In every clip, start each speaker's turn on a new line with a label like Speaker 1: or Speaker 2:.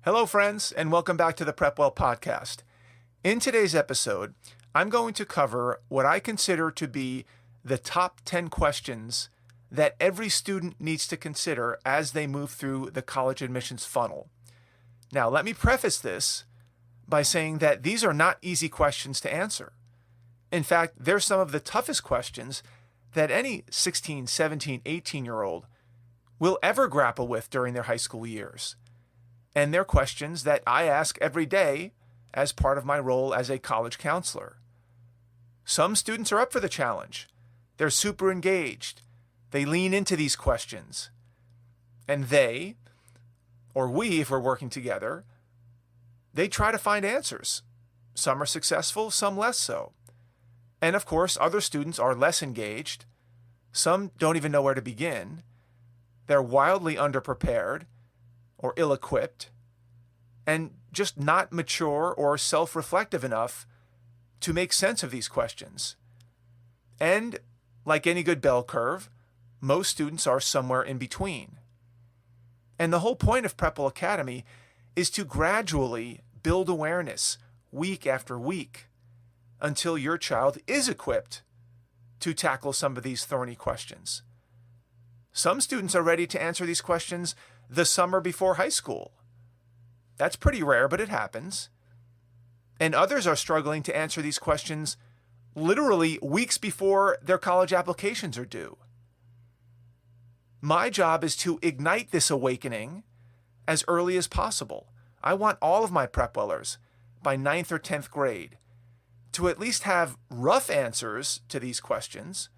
Speaker 1: Hello, friends, and welcome back to the Prep Well podcast. In today's episode, I'm going to cover what I consider to be the top 10 questions that every student needs to consider as they move through the college admissions funnel. Now, let me preface this by saying that these are not easy questions to answer. In fact, they're some of the toughest questions that any 16, 17, 18-year-old will ever grapple with during their high school years. And they're questions that I ask every day as part of my role as a college counselor. Some students are up for the challenge. They're super engaged. They lean into these questions. And they, or we if we're working together, they try to find answers. Some are successful, some less so. And of course, other students are less engaged. Some don't even know where to begin. They're wildly underprepared or ill-equipped, and just not mature or self-reflective enough to make sense of these questions. And like any good bell curve, most students are somewhere in between. And the whole point of Prep Well Academy is to gradually build awareness week after week until your child is equipped to tackle some of these thorny questions. Some students are ready to answer these questions the summer before high school. That's pretty rare, but it happens. And others are struggling to answer these questions literally weeks before their college applications are due. My job is to ignite this awakening as early as possible. I want all of my prep-wellers by 9th or 10th grade to at least have rough answers to these questions.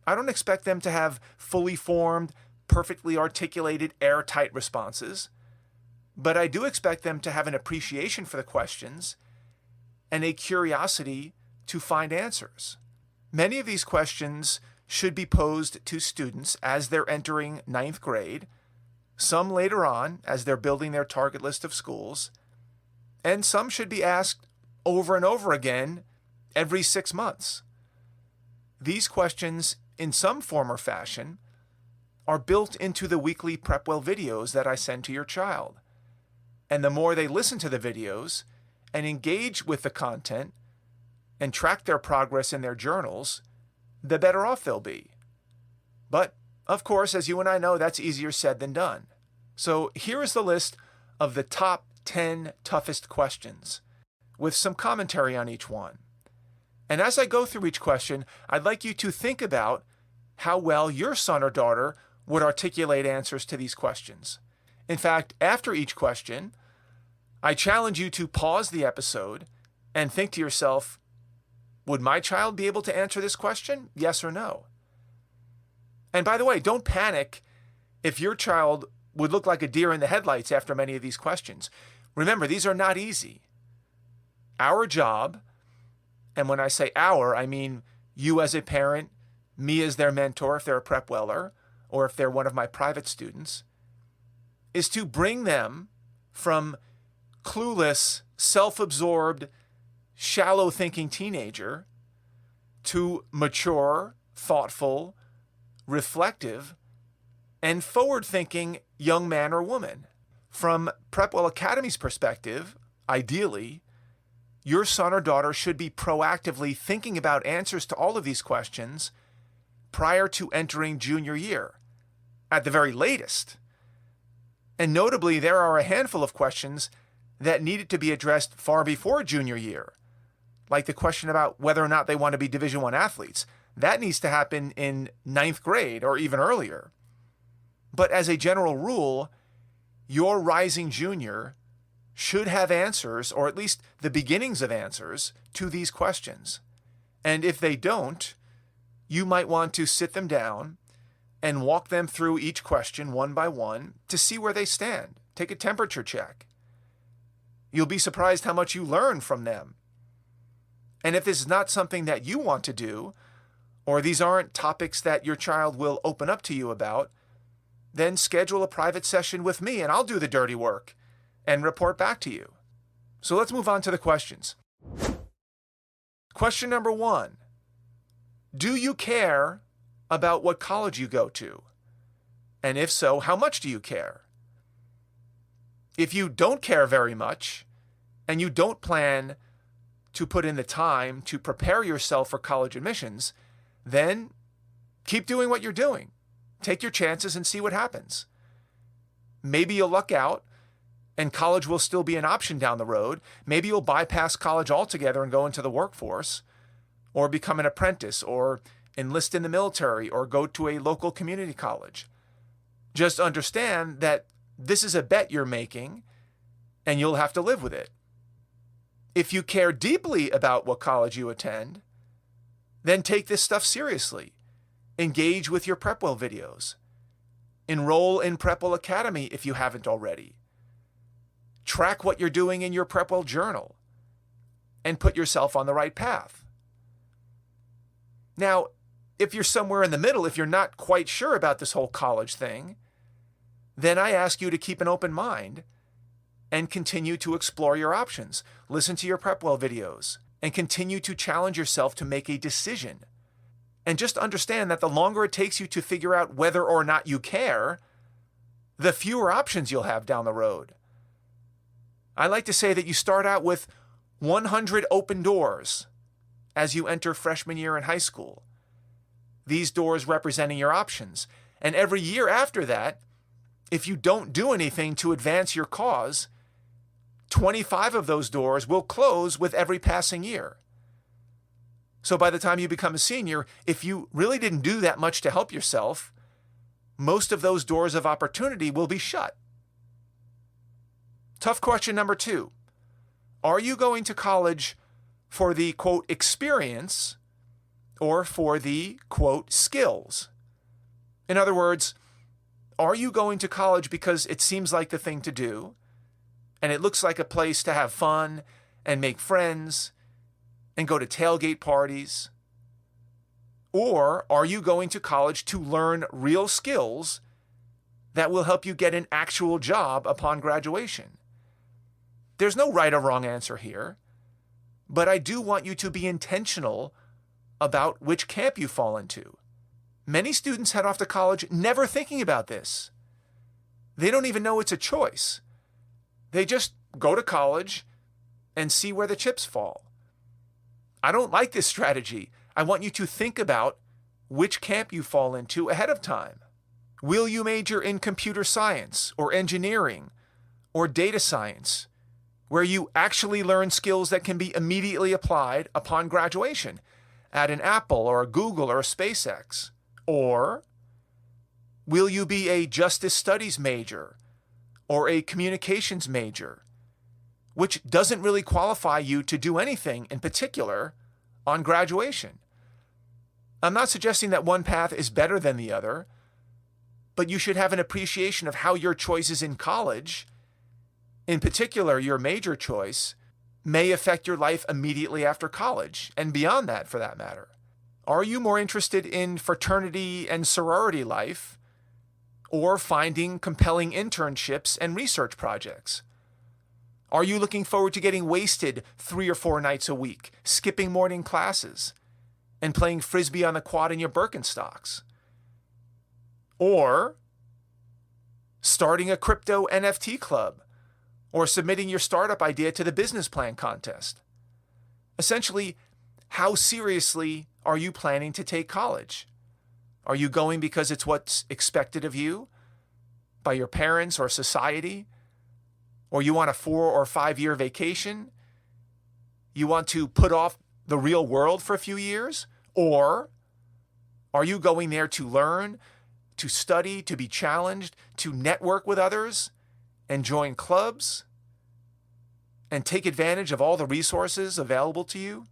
Speaker 1: I don't expect them to have fully formed, perfectly articulated, airtight responses, but I do expect them to have an appreciation for the questions and a curiosity to find answers. Many of these questions should be posed to students as they're entering 9th grade, some later on as they're building their target list of schools, and some should be asked over and over again every 6 months. These questions, in some form or fashion, are built into the weekly Prep Well videos that I send to your child. And the more they listen to the videos and engage with the content and track their progress in their journals, the better off they'll be. But, of course, as you and I know, that's easier said than done. So here is the list of the top 10 toughest questions, with some commentary on each one. And as I go through each question, I'd like you to think about how well your son or daughter would articulate answers to these questions. In fact, after each question, I challenge you to pause the episode and think to yourself, would my child be able to answer this question? Yes or no? And by the way, don't panic if your child would look like a deer in the headlights after many of these questions. Remember, these are not easy. Our job, and when I say our, I mean you as a parent, me as their mentor if they're a prep weller, or if they're one of my private students, is to bring them from clueless, self-absorbed, shallow-thinking teenager to mature, thoughtful, reflective, and forward-thinking young man or woman. From Prep Well Academy's perspective, ideally, your son or daughter should be proactively thinking about answers to all of these questions prior to entering junior year, at the very latest. And notably, there are a handful of questions that needed to be addressed far before junior year, like the question about whether or not they want to be Division I athletes. That needs to happen in 9th grade or even earlier. But as a general rule, your rising junior should have answers, or at least the beginnings of answers, to these questions. And if they don't, you might want to sit them down and walk them through each question one by one to see where they stand. Take a temperature check. You'll be surprised how much you learn from them. And if this is not something that you want to do, or these aren't topics that your child will open up to you about, then schedule a private session with me and I'll do the dirty work and report back to you. So let's move on to the questions. Question number 1. Do you care about what college you go to? And if so, how much do you care? If you don't care very much and you don't plan to put in the time to prepare yourself for college admissions, then keep doing what you're doing. Take your chances and see what happens. Maybe you'll luck out and college will still be an option down the road. Maybe you'll bypass college altogether and go into the workforce, or become an apprentice, or enlist in the military, or go to a local community college. Just understand that this is a bet you're making, and you'll have to live with it. If you care deeply about what college you attend, then take this stuff seriously. Engage with your PrepWell videos. Enroll in PrepWell Academy if you haven't already. Track what you're doing in your PrepWell journal and put yourself on the right path. Now, if you're somewhere in the middle, if you're not quite sure about this whole college thing, then I ask you to keep an open mind and continue to explore your options. Listen to your PrepWell videos and continue to challenge yourself to make a decision. And just understand that the longer it takes you to figure out whether or not you care, the fewer options you'll have down the road. I like to say that you start out with 100 open doors as you enter freshman year in high school. These doors representing your options. And every year after that, if you don't do anything to advance your cause, 25 of those doors will close with every passing year. So by the time you become a senior, if you really didn't do that much to help yourself, most of those doors of opportunity will be shut. Tough question number 2. Are you going to college for the, quote, experience or for the, quote, skills? In other words, are you going to college because it seems like the thing to do, and it looks like a place to have fun and make friends and go to tailgate parties? Or are you going to college to learn real skills that will help you get an actual job upon graduation? There's no right or wrong answer here, but I do want you to be intentional about which camp you fall into. Many students head off to college never thinking about this. They don't even know it's a choice. They just go to college and see where the chips fall. I don't like this strategy. I want you to think about which camp you fall into ahead of time. Will you major in computer science or engineering or data science, where you actually learn skills that can be immediately applied upon graduation at an Apple or a Google or a SpaceX? Or will you be a justice studies major or a communications major, which doesn't really qualify you to do anything in particular on graduation? I'm not suggesting that one path is better than the other, but you should have an appreciation of how your choices in college, in particular your major choice, may affect your life immediately after college, and beyond that for that matter. Are you more interested in fraternity and sorority life, or finding compelling internships and research projects? Are you looking forward to getting wasted 3 or 4 nights a week, skipping morning classes, and playing frisbee on the quad in your Birkenstocks? Or starting a crypto NFT club, or submitting your startup idea to the business plan contest? Essentially, how seriously are you planning to take college? Are you going because it's what's expected of you by your parents or society? Or you want a 4 or 5 year vacation? You want to put off the real world for a few years? Or are you going there to learn, to study, to be challenged, to network with others, and join clubs, and take advantage of all the resources available to you?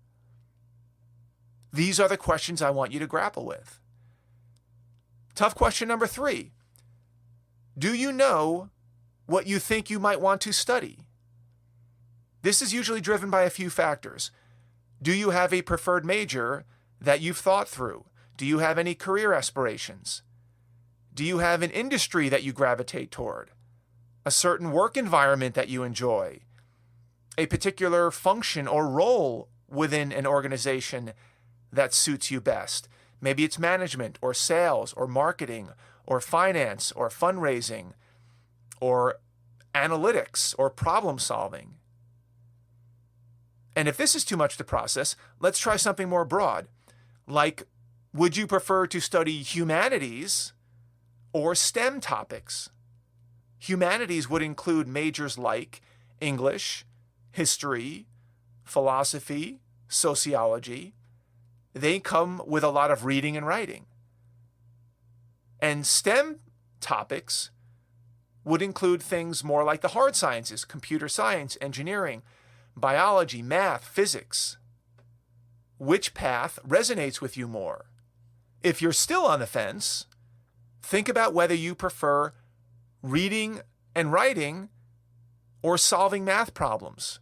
Speaker 1: These are the questions I want you to grapple with. Tough question number 3. Do you know what you think you might want to study? This is usually driven by a few factors. Do you have a preferred major that you've thought through? Do you have any career aspirations? Do you have an industry that you gravitate toward? A certain work environment that you enjoy? A particular function or role within an organization that suits you best? Maybe it's management or sales or marketing or finance or fundraising or analytics or problem solving. And if this is too much to process, let's try something more broad. Like, would you prefer to study humanities or STEM topics? Humanities would include majors like English, history, philosophy, sociology. They come with a lot of reading and writing. And STEM topics would include things more like the hard sciences, computer science, engineering, biology, math, physics. Which path resonates with you more? If you're still on the fence, think about whether you prefer reading and writing or solving math problems.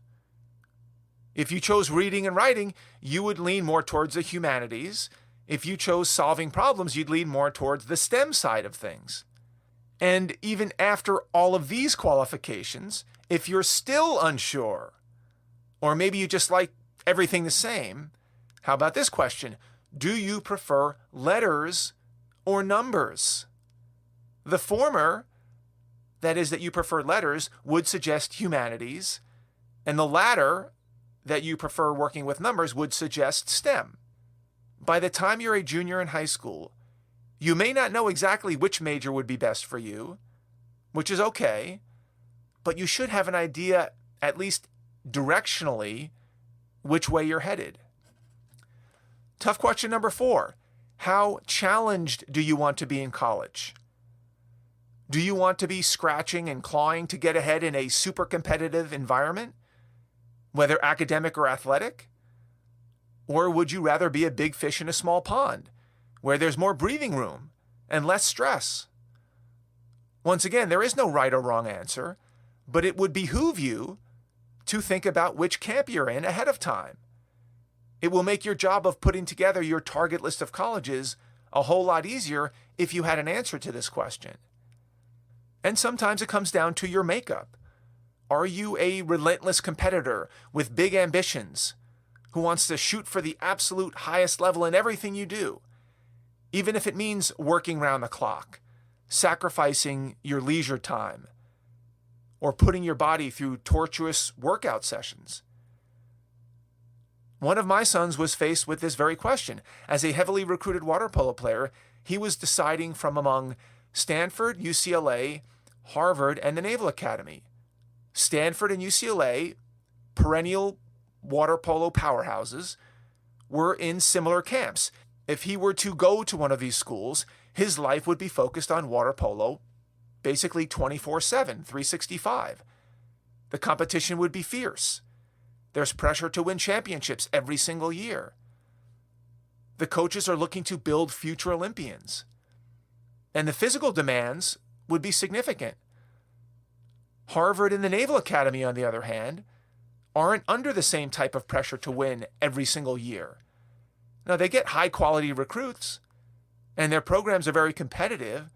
Speaker 1: If you chose reading and writing, you would lean more towards the humanities. If you chose solving problems, you'd lean more towards the STEM side of things. And even after all of these qualifications, if you're still unsure, or maybe you just like everything the same, how about this question? Do you prefer letters or numbers? The former, that is that you prefer letters, would suggest humanities, and the latter, that you prefer working with numbers, would suggest STEM. By the time you're a junior in high school, you may not know exactly which major would be best for you, which is okay, but you should have an idea, at least directionally, which way you're headed. Tough question number 4. How challenged do you want to be in college? Do you want to be scratching and clawing to get ahead in a super competitive environment, whether academic or athletic? Or would you rather be a big fish in a small pond, where there's more breathing room and less stress? Once again, there is no right or wrong answer, but it would behoove you to think about which camp you're in ahead of time. It will make your job of putting together your target list of colleges a whole lot easier if you had an answer to this question. And sometimes it comes down to your makeup. Are you a relentless competitor with big ambitions who wants to shoot for the absolute highest level in everything you do, even if it means working round the clock, sacrificing your leisure time, or putting your body through tortuous workout sessions? One of my sons was faced with this very question. As a heavily recruited water polo player, he was deciding from among Stanford, UCLA, Harvard, and the Naval Academy. Stanford and UCLA, perennial water polo powerhouses, were in similar camps. If he were to go to one of these schools, his life would be focused on water polo, basically 24/7, 365. The competition would be fierce. There's pressure to win championships every single year. The coaches are looking to build future Olympians. And the physical demands would be significant. Harvard and the Naval Academy, on the other hand, aren't under the same type of pressure to win every single year. Now, they get high-quality recruits, and their programs are very competitive,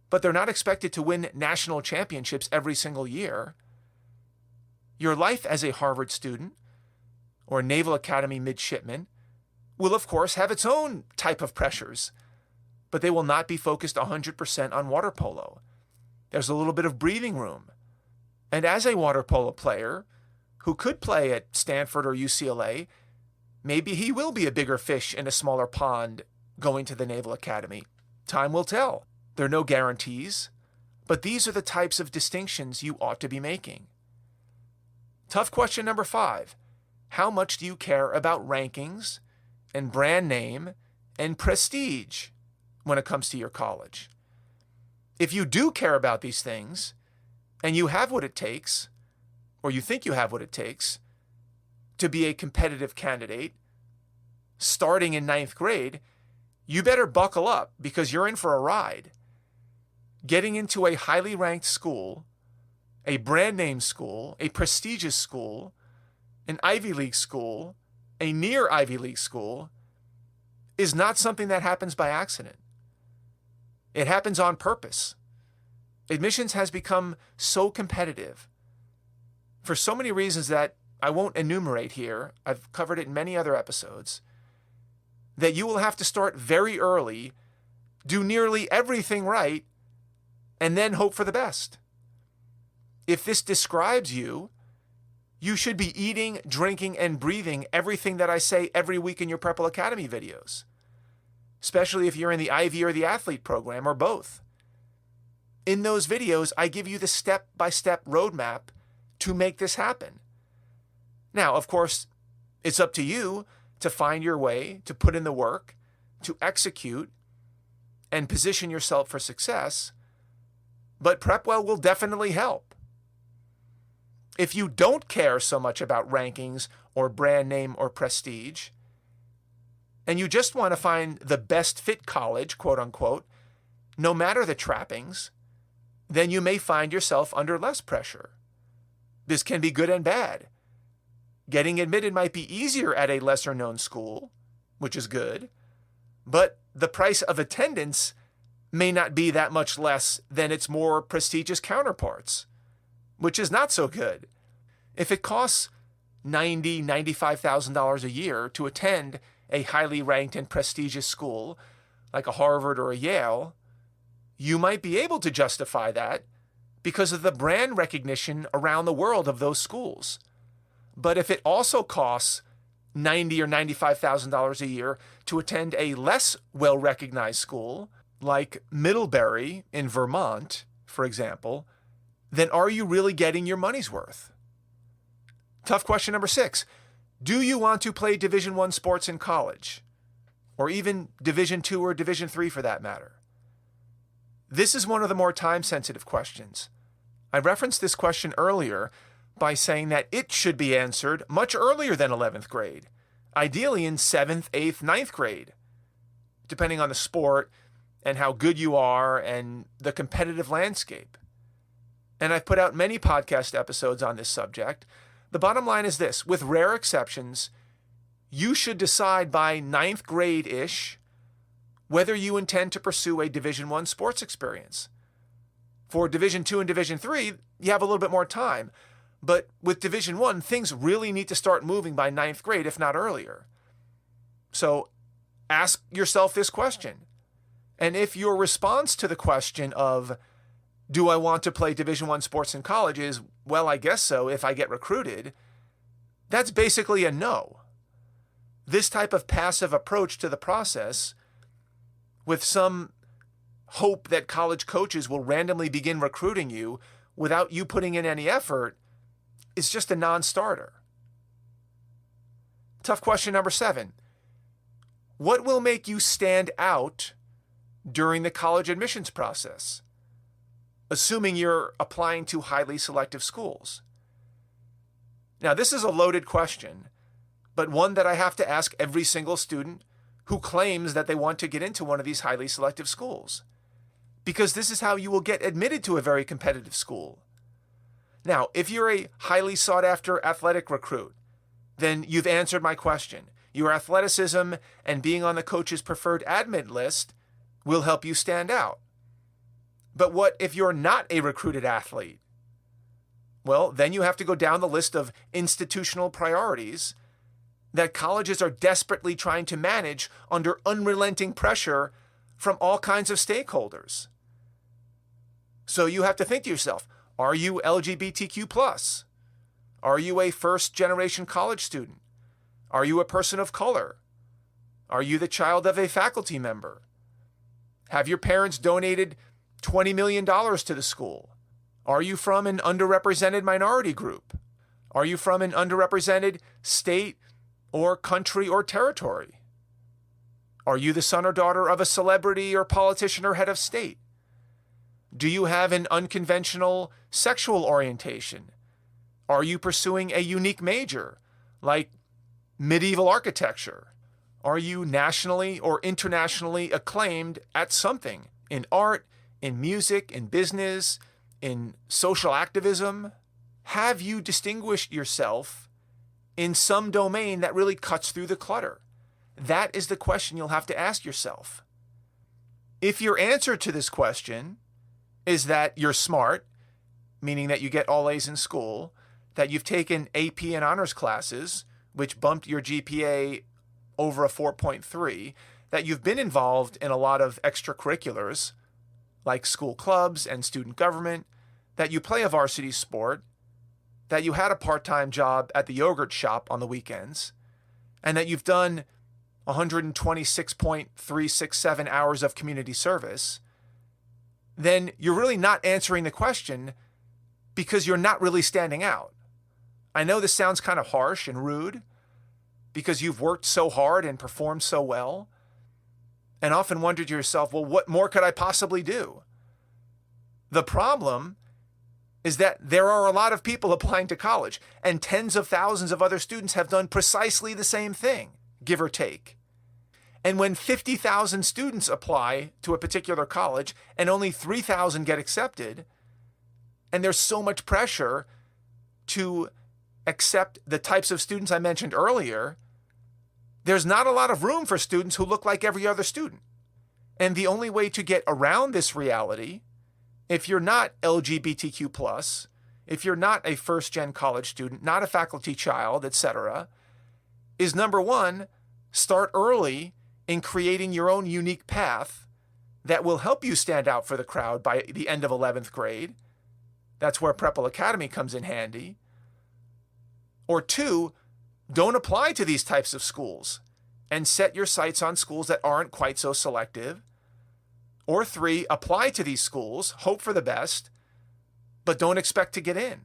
Speaker 1: but they're not expected to win national championships every single year. Your life as a Harvard student or Naval Academy midshipman will, of course, have its own type of pressures, but they will not be focused 100% on water polo. There's a little bit of breathing room. And as a water polo player who could play at Stanford or UCLA, maybe he will be a bigger fish in a smaller pond going to the Naval Academy. Time will tell. There are no guarantees, but these are the types of distinctions you ought to be making. Tough question number 5. How much do you care about rankings and brand name and prestige when it comes to your college? If you do care about these things, and you have what it takes, or you think you have what it takes, to be a competitive candidate, starting in 9th grade, you better buckle up because you're in for a ride. Getting into a highly ranked school, a brand name school, a prestigious school, an Ivy League school, a near Ivy League school, is not something that happens by accident. It happens on purpose. Admissions has become so competitive for so many reasons that I won't enumerate here. I've covered it in many other episodes, that you will have to start very early, do nearly everything right, and then hope for the best. if this describes you, you should be eating, drinking, and breathing everything that I say every week in your Prepple Academy videos, especially if you're in the Ivy or the Athlete program or both. In those videos, I give you the step-by-step roadmap to make this happen. Now, of course, it's up to you to find your way, to put in the work, to execute, and position yourself for success, but PrepWell will definitely help. If you don't care so much about rankings or brand name or prestige, and you just want to find the best fit college, quote unquote, no matter the trappings, then you may find yourself under less pressure. This can be good and bad. Getting admitted might be easier at a lesser known school, which is good, but the price of attendance may not be that much less than its more prestigious counterparts, which is not so good. If it costs $90,000, $95,000 a year to attend a highly ranked and prestigious school like a Harvard or a Yale, you might be able to justify that because of the brand recognition around the world of those schools. But if it also costs $90,000 or $95,000 a year to attend a less well-recognized school like Middlebury in Vermont, for example, then are you really getting your money's worth? Tough question number 6. Do you want to play Division I sports in college? Or even Division II or Division III for that matter? This is one of the more time-sensitive questions. I referenced this question earlier by saying that it should be answered much earlier than 11th grade, ideally in 7th, 8th, 9th grade, depending on the sport and how good you are and the competitive landscape. And I've put out many podcast episodes on this subject. The bottom line is this: with rare exceptions, you should decide by 9th grade-ish whether you intend to pursue a Division I sports experience. For Division II and Division III, you have a little bit more time. But with Division I, things really need to start moving by 9th grade, if not earlier. So ask yourself this question. And if your response to the question of, do I want to play Division I sports in college is, well, I guess so if I get recruited, that's basically a no. This type of passive approach to the process, with some hope that college coaches will randomly begin recruiting you without you putting in any effort, is just a non-starter. Tough question number 7. What will make you stand out during the college admissions process, assuming you're applying to highly selective schools? Now, this is a loaded question, but one that I have to ask every single student who claims that they want to get into one of these highly selective schools, because this is how you will get admitted to a very competitive school. Now, if you're a highly sought-after athletic recruit, then you've answered my question. Your athleticism and being on the coach's preferred admit list will help you stand out. But what if you're not a recruited athlete? Well, then you have to go down the list of institutional priorities that colleges are desperately trying to manage under unrelenting pressure from all kinds of stakeholders. So you have to think to yourself, are you LGBTQ+? Are you a first-generation college student? Are you a person of color? Are you the child of a faculty member? Have your parents donated $20 million to the school? Are you from an underrepresented minority group? Are you from an underrepresented state or country or territory? Are you the son or daughter of a celebrity or politician or head of state? Do you have an unconventional sexual orientation? Are you pursuing a unique major, like medieval architecture? Are you nationally or internationally acclaimed at something, in art, in music, in business, in social activism? Have you distinguished yourself in some domain that really cuts through the clutter? That is the question you'll have to ask yourself. If your answer to this question is that you're smart, meaning that you get all A's in school, that you've taken AP and honors classes, which bumped your GPA over a 4.3, that you've been involved in a lot of extracurriculars, like school clubs and student government, that you play a varsity sport, that you had a part-time job at the yogurt shop on the weekends, and that you've done 126.367 hours of community service, then you're really not answering the question because you're not really standing out. I know this sounds kind of harsh and rude because you've worked so hard and performed so well, and often wondered to yourself, well, what more could I possibly do? The problem is that there are a lot of people applying to college, and tens of thousands of other students have done precisely the same thing, give or take. And when 50,000 students apply to a particular college and only 3,000 get accepted, and there's so much pressure to accept the types of students I mentioned earlier, there's not a lot of room for students who look like every other student. And the only way to get around this reality, if you're not LGBTQ+, if you're not a first-gen college student, not a faculty child, etc., is number one, start early in creating your own unique path that will help you stand out for the crowd by the end of 11th grade. That's where Prepple Academy comes in handy. Or two, don't apply to these types of schools and set your sights on schools that aren't quite so selective. Or three, apply to these schools, hope for the best, but don't expect to get in.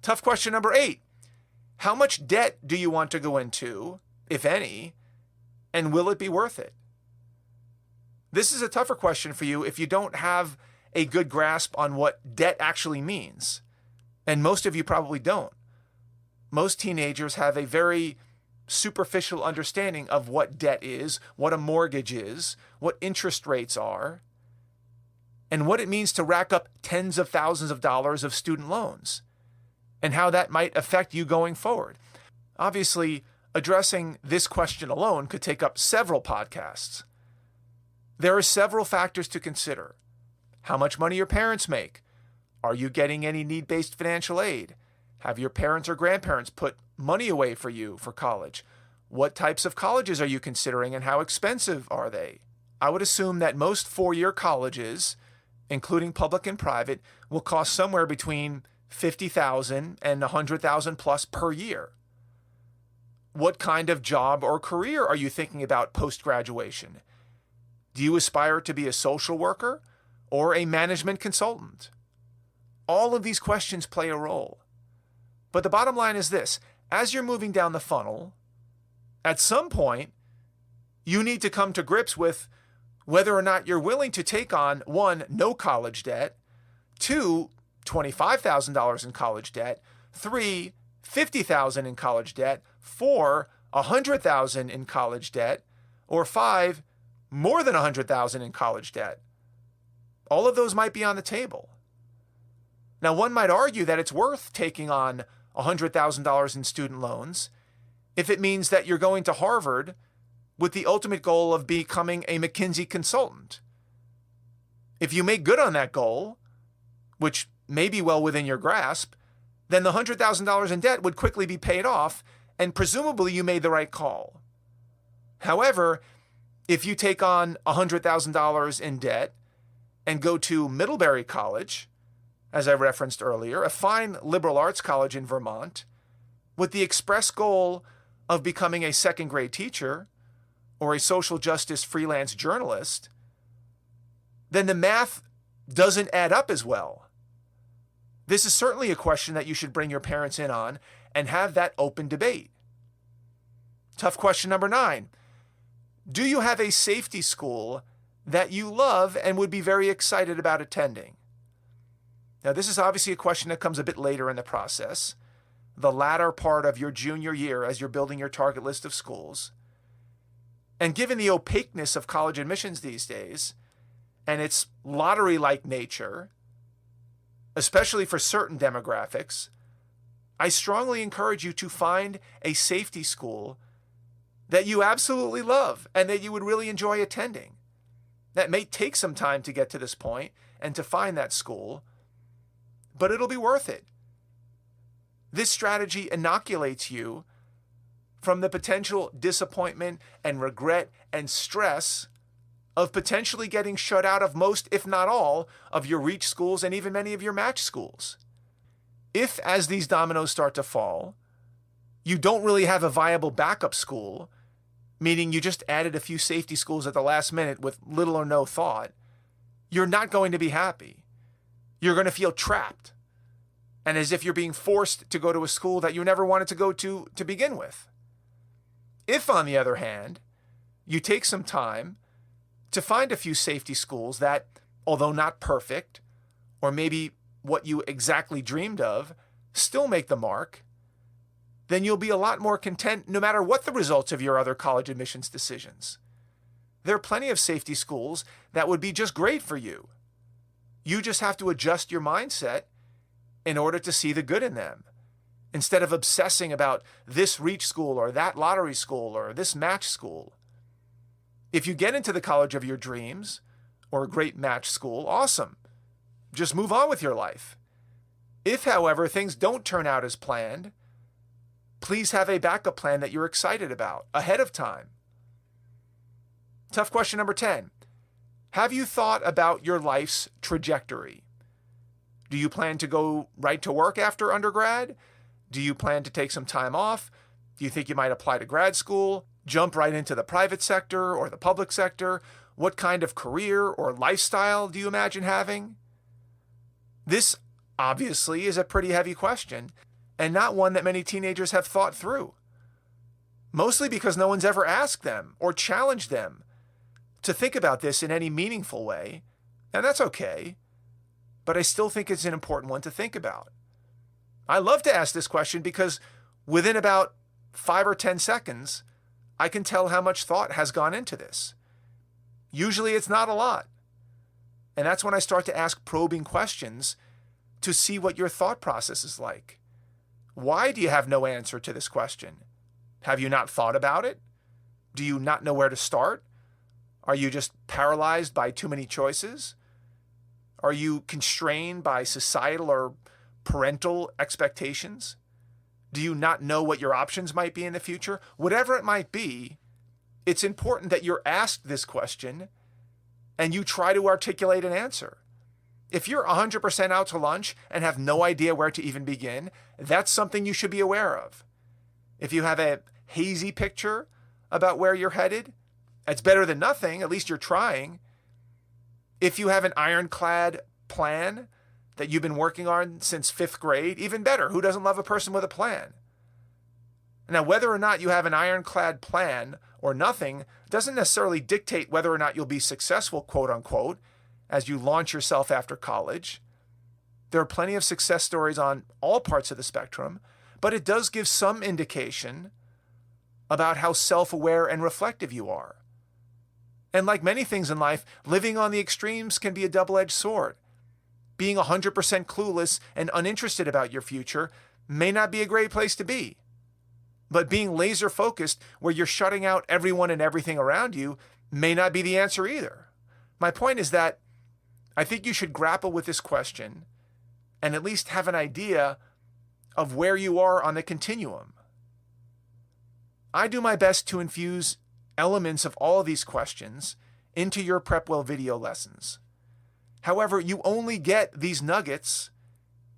Speaker 1: Tough question number 8. How much debt do you want to go into, if any, and will it be worth it? This is a tougher question for you if you don't have a good grasp on what debt actually means. And most of you probably don't. Most teenagers have a very superficial understanding of what debt is, what a mortgage is, what interest rates are, and what it means to rack up tens of thousands of dollars of student loans, and how that might affect you going forward. Obviously, addressing this question alone could take up several podcasts. There are several factors to consider. How much money your parents make? Are you getting any need-based financial aid? Have your parents or grandparents put money away for you for college? What types of colleges are you considering and how expensive are they? I would assume that most four-year colleges, including public and private, will cost somewhere between $50,000 and $100,000 plus per year. What kind of job or career are you thinking about post-graduation? Do you aspire to be a social worker or a management consultant? All of these questions play a role. But the bottom line is this: as you're moving down the funnel, at some point, you need to come to grips with whether or not you're willing to take on, 1, no college debt, 2, $25,000 in college debt, 3, $50,000 in college debt, 4, $100,000 in college debt, or 5, more than $100,000 in college debt. All of those might be on the table. Now, one might argue that it's worth taking on $100,000 in student loans if it means that you're going to Harvard with the ultimate goal of becoming a McKinsey consultant. If you make good on that goal, which may be well within your grasp, then the $100,000 in debt would quickly be paid off, and presumably you made the right call. However, if you take on $100,000 in debt and go to Middlebury College, as I referenced earlier, a fine liberal arts college in Vermont, with the express goal of becoming a second-grade teacher or a social justice freelance journalist, then the math doesn't add up as well. This is certainly a question that you should bring your parents in on and have that open debate. Tough question number 9. Do you have a safety school that you love and would be very excited about attending? Now, this is obviously a question that comes a bit later in the process, the latter part of your junior year as you're building your target list of schools. And given the opaqueness of college admissions these days, and its lottery-like nature, especially for certain demographics, I strongly encourage you to find a safety school that you absolutely love and that you would really enjoy attending. That may take some time to get to this point and to find that school, but it'll be worth it. This strategy inoculates you from the potential disappointment and regret and stress of potentially getting shut out of most, if not all, of your reach schools and even many of your match schools. If, as these dominoes start to fall, you don't really have a viable backup school, meaning you just added a few safety schools at the last minute with little or no thought, you're not going to be happy. You're going to feel trapped, and as if you're being forced to go to a school that you never wanted to go to begin with. If, on the other hand, you take some time to find a few safety schools that, although not perfect, or maybe what you exactly dreamed of, still make the mark, then you'll be a lot more content no matter what the results of your other college admissions decisions. There are plenty of safety schools that would be just great for you. You just have to adjust your mindset in order to see the good in them, instead of obsessing about this reach school or that lottery school or this match school. If you get into the college of your dreams or a great match school, awesome. Just move on with your life. If, however, things don't turn out as planned, please have a backup plan that you're excited about ahead of time. Tough question number 10. Have you thought about your life's trajectory? Do you plan to go right to work after undergrad? Do you plan to take some time off? Do you think you might apply to grad school, jump right into the private sector or the public sector? What kind of career or lifestyle do you imagine having? This obviously is a pretty heavy question, and not one that many teenagers have thought through. Mostly because no one's ever asked them or challenged them to think about this in any meaningful way, and that's okay, but I still think it's an important one to think about. I love to ask this question because within about 5 or 10 seconds, I can tell how much thought has gone into this. Usually it's not a lot. And that's when I start to ask probing questions to see what your thought process is like. Why do you have no answer to this question? Have you not thought about it? Do you not know where to start? Are you just paralyzed by too many choices? Are you constrained by societal or parental expectations? Do you not know what your options might be in the future? Whatever it might be, it's important that you're asked this question and you try to articulate an answer. If you're 100% out to lunch and have no idea where to even begin, that's something you should be aware of. If you have a hazy picture about where you're headed, it's better than nothing. At least you're trying. If you have an ironclad plan that you've been working on since 5th grade, even better. Who doesn't love a person with a plan? Now, whether or not you have an ironclad plan or nothing doesn't necessarily dictate whether or not you'll be successful, quote unquote, as you launch yourself after college. There are plenty of success stories on all parts of the spectrum, but it does give some indication about how self-aware and reflective you are. And like many things in life, living on the extremes can be a double-edged sword. Being 100% clueless and uninterested about your future may not be a great place to be. But being laser-focused where you're shutting out everyone and everything around you may not be the answer either. My point is that I think you should grapple with this question and at least have an idea of where you are on the continuum. I do my best to infuse elements of all of these questions into your PrepWell video lessons. However, you only get these nuggets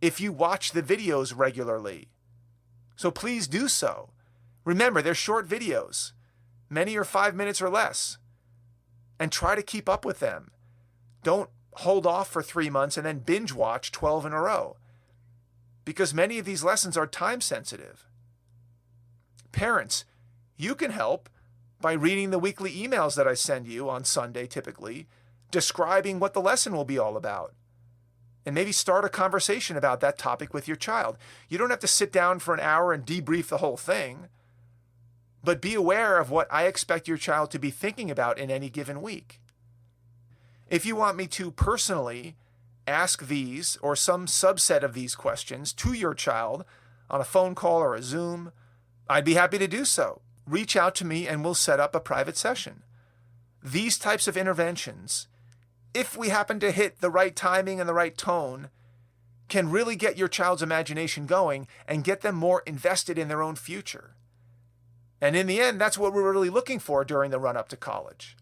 Speaker 1: if you watch the videos regularly. So please do so. Remember, they're short videos. Many are 5 minutes or less. And try to keep up with them. Don't hold off for 3 months and then binge watch 12 in a row, because many of these lessons are time sensitive. Parents, you can help by reading the weekly emails that I send you on Sunday typically, describing what the lesson will be all about. And maybe start a conversation about that topic with your child. You don't have to sit down for an hour and debrief the whole thing, but be aware of what I expect your child to be thinking about in any given week. If you want me to personally ask these or some subset of these questions to your child on a phone call or a Zoom, I'd be happy to do so. Reach out to me and we'll set up a private session. These types of interventions, if we happen to hit the right timing and the right tone, can really get your child's imagination going and get them more invested in their own future. And in the end, that's what we're really looking for during the run-up to college.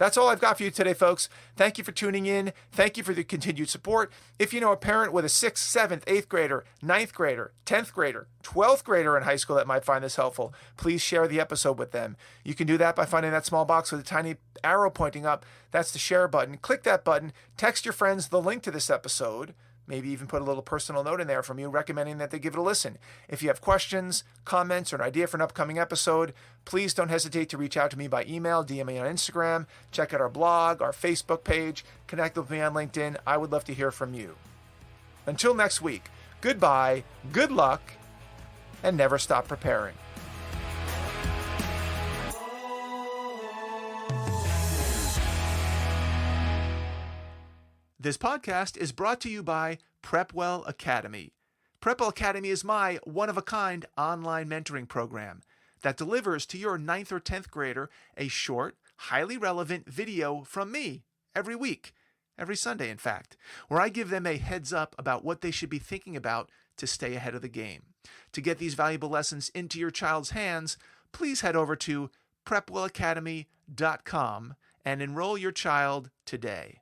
Speaker 1: That's all I've got for you today, folks. Thank you for tuning in. Thank you for the continued support. If you know a parent with a 6th, 7th, 8th grader, 9th grader, 10th grader, 12th grader in high school that might find this helpful, please share the episode with them. You can do that by finding that small box with a tiny arrow pointing up. That's the share button. Click that button. Text your friends the link to this episode. Maybe even put a little personal note in there from you recommending that they give it a listen. If you have questions, comments, or an idea for an upcoming episode, please don't hesitate to reach out to me by email, DM me on Instagram, check out our blog, our Facebook page, connect with me on LinkedIn. I would love to hear from you. Until next week, goodbye, good luck, and never stop preparing. This podcast is brought to you by PrepWell Academy. PrepWell Academy is my one-of-a-kind online mentoring program that delivers to your 9th or 10th grader a short, highly relevant video from me every week, every Sunday in fact, where I give them a heads up about what they should be thinking about to stay ahead of the game. To get these valuable lessons into your child's hands, please head over to prepwellacademy.com and enroll your child today.